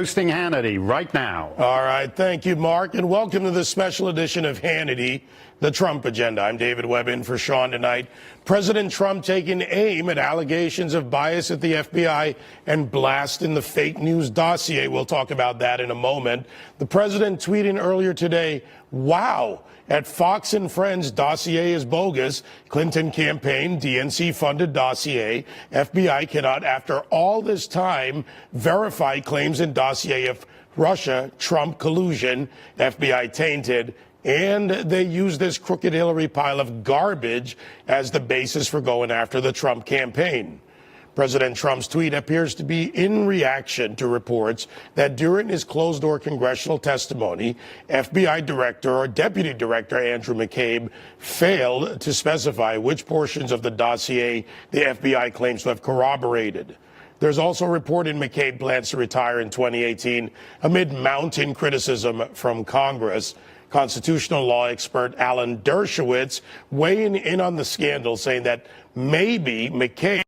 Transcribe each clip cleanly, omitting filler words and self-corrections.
Hosting Hannity right now. All right. Thank you, Mark. And welcome to this special edition of Hannity, the Trump Agenda. I'm David Webb in for Sean tonight. President Trump taking aim at allegations of bias at the FBI and blasting the fake news dossier. We'll talk about that in a moment. The president tweeting earlier today, wow, at Fox and Friends, dossier is bogus. Clinton campaign, DNC-funded dossier. FBI cannot, after all this time, verify claims in dossier of Russia, Trump collusion, FBI tainted. And they use this crooked Hillary pile of garbage as the basis for going after the Trump campaign. President Trump's tweet appears to be in reaction to reports that during his closed-door congressional testimony, FBI Director or Deputy Director Andrew McCabe failed to specify which portions of the dossier the FBI claims to have corroborated. There's also reported McCabe plans to retire in 2018 amid mounting criticism from Congress. Constitutional law expert Alan Dershowitz weighing in on the scandal, saying that maybe McCabe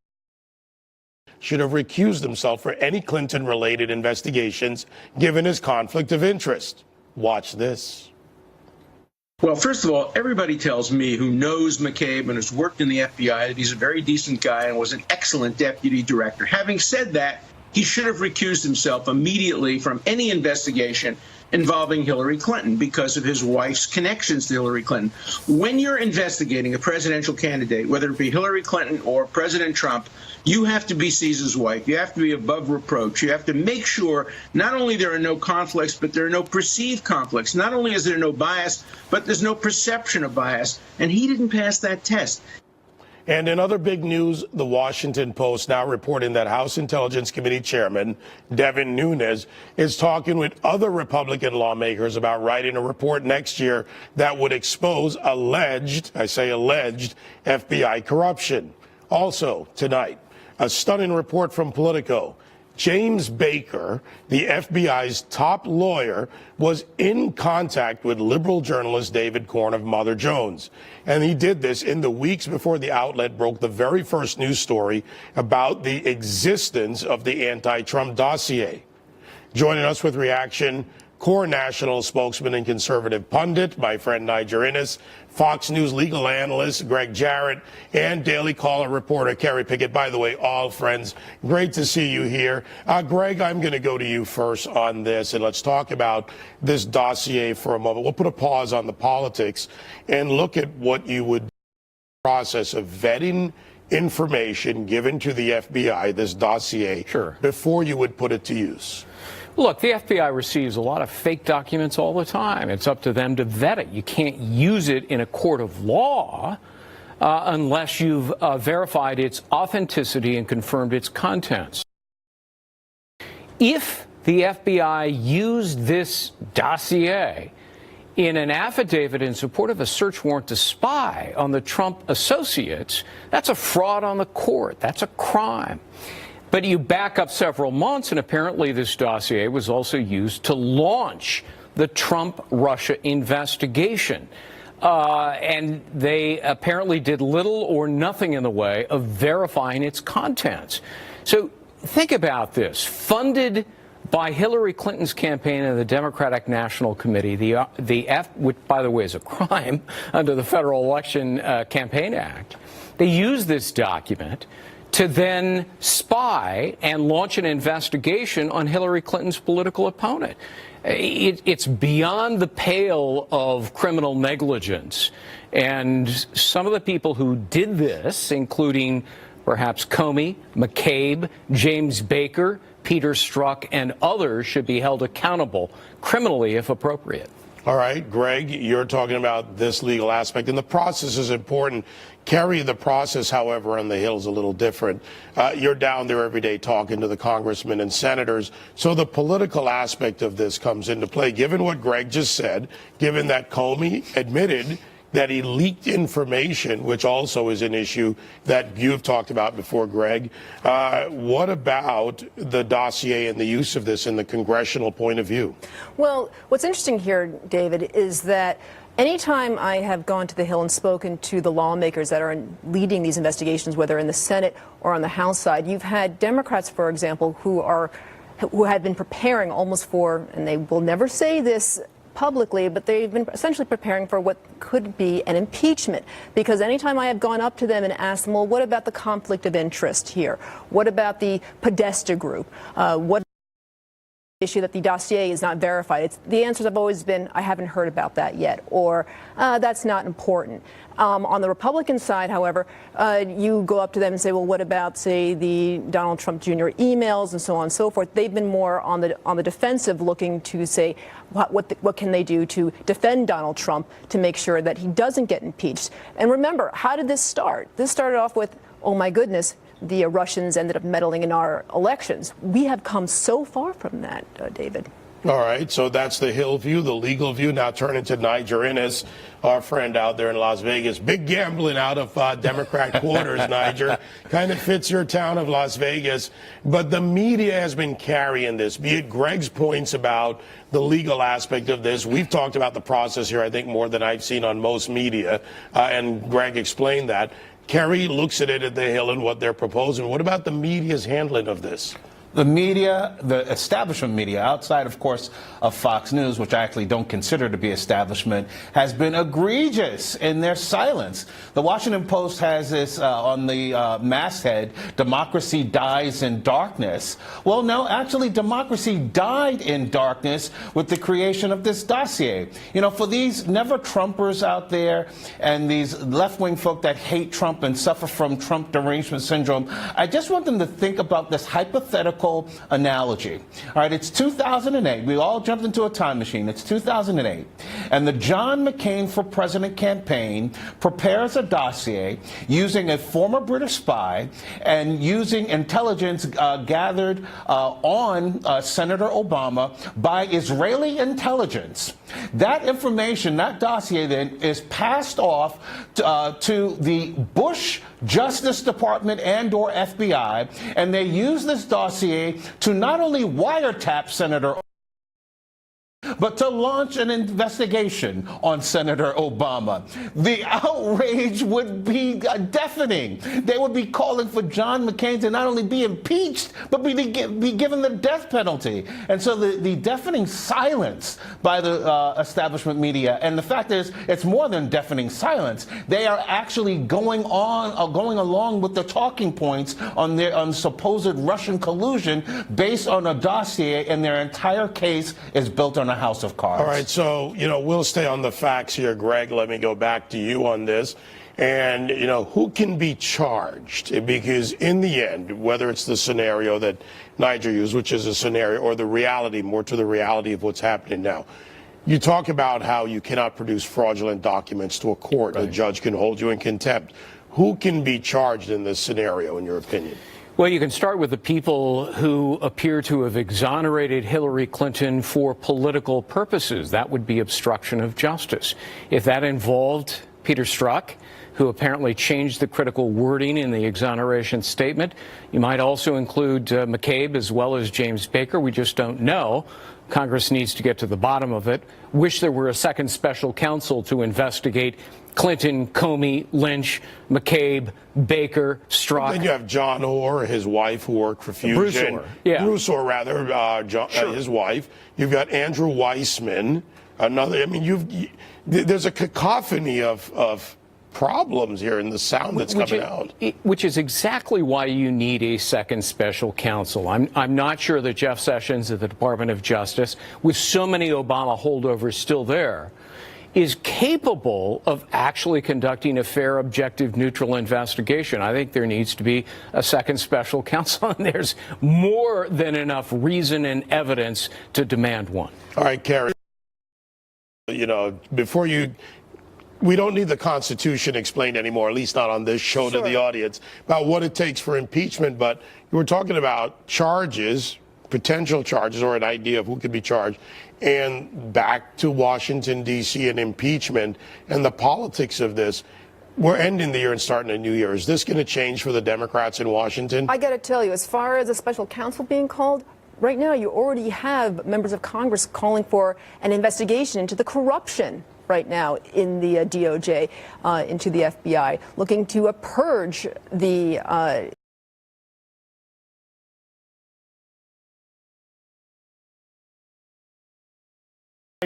should have recused himself for any Clinton-related investigations, given his conflict of interest. Watch this. Well, first of all, everybody tells me who knows McCabe and has worked in the FBI that he's a very decent guy and was an excellent deputy director. Having said that, he should have recused himself immediately from any investigation involving Hillary Clinton because of his wife's connections to Hillary Clinton. When you're investigating a presidential candidate, whether it be Hillary Clinton or President Trump, you have to be Caesar's wife. You have to be above reproach. You have to make sure not only there are no conflicts, but there are no perceived conflicts. Not only is there no bias, but there's no perception of bias. And he didn't pass that test. And in other big news, the Washington Post now reporting that House Intelligence Committee Chairman Devin Nunes is talking with other Republican lawmakers about writing a report next year that would expose alleged, I say alleged, FBI corruption. Also tonight, a stunning report from Politico. James Baker, the FBI's top lawyer, was in contact with liberal journalist David Corn of Mother Jones. And he did this in the weeks before the outlet broke the very first news story about the existence of the anti-Trump dossier. Joining us with reaction, core national spokesman and conservative pundit, my friend Niger Innes, Fox News legal analyst Greg Jarrett, and Daily Caller reporter Kerry Pickett. By the way, all friends, great to see you here. Greg, I'm going to go to you first on this, and let's talk about this dossier for a moment. We'll put a pause on the politics and look at what you would process of vetting information given to the FBI, this dossier, before you would put it to use. Look, the FBI receives a lot of fake documents all the time. It's up to them to vet it. You can't use it in a court of law unless you've verified its authenticity and confirmed its contents. If the FBI used this dossier in an affidavit in support of a search warrant to spy on the Trump associates, that's a fraud on the court. That's a crime. But you back up several months, and apparently this dossier was also used to launch the Trump-Russia investigation. And they apparently did little or nothing in the way of verifying its contents. So think about this. Funded by Hillary Clinton's campaign and the Democratic National Committee, which, by the way, is a crime under the Federal Election Campaign Act, they used this document to then spy and launch an investigation on Hillary Clinton's political opponent. It's beyond the pale of criminal negligence. And some of the people who did this, including perhaps Comey, McCabe, James Baker, Peter Strzok, and others, should be held accountable criminally if appropriate. All right, Greg, you're talking about this legal aspect, and the process is important. Kerry, the process, however, on the Hill is a little different. You're down there every day talking to the congressmen and senators, so the political aspect of this comes into play. Given what Greg just said, given that Comey admitted that he leaked information, which also is an issue that you've talked about before, Greg. What about the dossier and the use of this in the congressional point of view? Well, what's interesting here, David, is that anytime I have gone to the Hill and spoken to the lawmakers that are leading these investigations, whether in the Senate or on the House side, you've had Democrats, for example, who are who had been preparing almost for, and they will never say this publicly, but they've been essentially preparing for what could be an impeachment. Because anytime I have gone up to them and asked them, well, what about the conflict of interest here? What about the Podesta group? What issue that the dossier is not verified? The answers have always been, I haven't heard about that yet, or that's not important. On the Republican side, however, you go up to them and say, well, what about, say, the Donald Trump Jr. emails and so on and so forth? They've been more on the defensive, looking to say, what can they do to defend Donald Trump to make sure that he doesn't get impeached? And remember, how did this start? This started off with, oh my goodness, the Russians ended up meddling in our elections. We have come so far from that, David. All right, so that's the Hill view, the legal view. Now turning to Niger Innes, our friend out there in Las Vegas. Big gambling out of Democrat quarters, Niger. Kind of fits your town of Las Vegas. But the media has been carrying this, be it Greg's points about the legal aspect of this. We've talked about the process here, I think, more than I've seen on most media, and Greg explained that. Kerry looks at it at the Hill and what they're proposing. What about the media's handling of this? The media, the establishment media, outside, of course, of Fox News, which I actually don't consider to be establishment, has been egregious in their silence. The Washington Post has this on the masthead, democracy dies in darkness. Well, no, actually, democracy died in darkness with the creation of this dossier. You know, for these never-Trumpers out there and these left-wing folk that hate Trump and suffer from Trump derangement syndrome, I just want them to think about this hypothetical analogy. All right, it's 2008. We all jumped into a time machine. It's 2008. And the John McCain for President campaign prepares a dossier using a former British spy and using intelligence gathered on Senator Obama by Israeli intelligence. That information, that dossier then, is passed off to the Bush Justice Department and/or FBI, and they use this dossier to not only wiretap Senator but to launch an investigation on Senator Obama. The outrage would be deafening. They would be calling for John McCain to not only be impeached, but be given the death penalty. And so the deafening silence by the establishment media, and the fact is, it's more than deafening silence. They are actually going along with the talking points on supposed Russian collusion based on a dossier, and their entire case is built on a house of cards. All right, so, we'll stay on the facts here, Greg. Let me go back to you on this. And, who can be charged? Because in the end, whether it's the scenario that Niger used, which is a scenario, or the reality, more to the reality of what's happening now, you talk about how you cannot produce fraudulent documents to a court. Right. A judge can hold you in contempt. Who can be charged in this scenario, in your opinion? Well, you can start with the people who appear to have exonerated Hillary Clinton for political purposes. That would be obstruction of justice. If that involved Peter Strzok, who apparently changed the critical wording in the exoneration statement, you might also include McCabe as well as James Baker. We just don't know. Congress needs to get to the bottom of it. Wish there were a second special counsel to investigate Clinton, Comey, Lynch, McCabe, Baker, Strzok. Then you have John Orr, his wife, who worked for Fusion. Bruce Orr, yeah. Bruce Orr, rather, his wife. You've got Andrew Weissman, another. I mean, there's a cacophony of problems here in the sound that's coming out. Which is exactly why you need a second special counsel. I'm not sure that Jeff Sessions at the Department of Justice, with so many Obama holdovers still there, is capable of actually conducting a fair, objective, neutral investigation. I think there needs to be a second special counsel, and there's more than enough reason and evidence to demand one. All right, Kerry, before we don't need the Constitution explained anymore, at least not on this show. Sure. To the audience, about what it takes for impeachment. But you were talking about charges, potential charges, or an idea of who could be charged, and back to Washington, D.C. and impeachment and the politics of this. We're ending the year and starting a new year. Is this going to change for the Democrats in Washington? I got to tell you, as far as a special counsel being called, right now you already have members of Congress calling for an investigation into the corruption right now in the DOJ, into the FBI, looking to purge the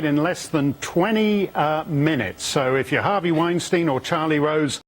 in less than 20 minutes. So if you're Harvey Weinstein or Charlie Rose,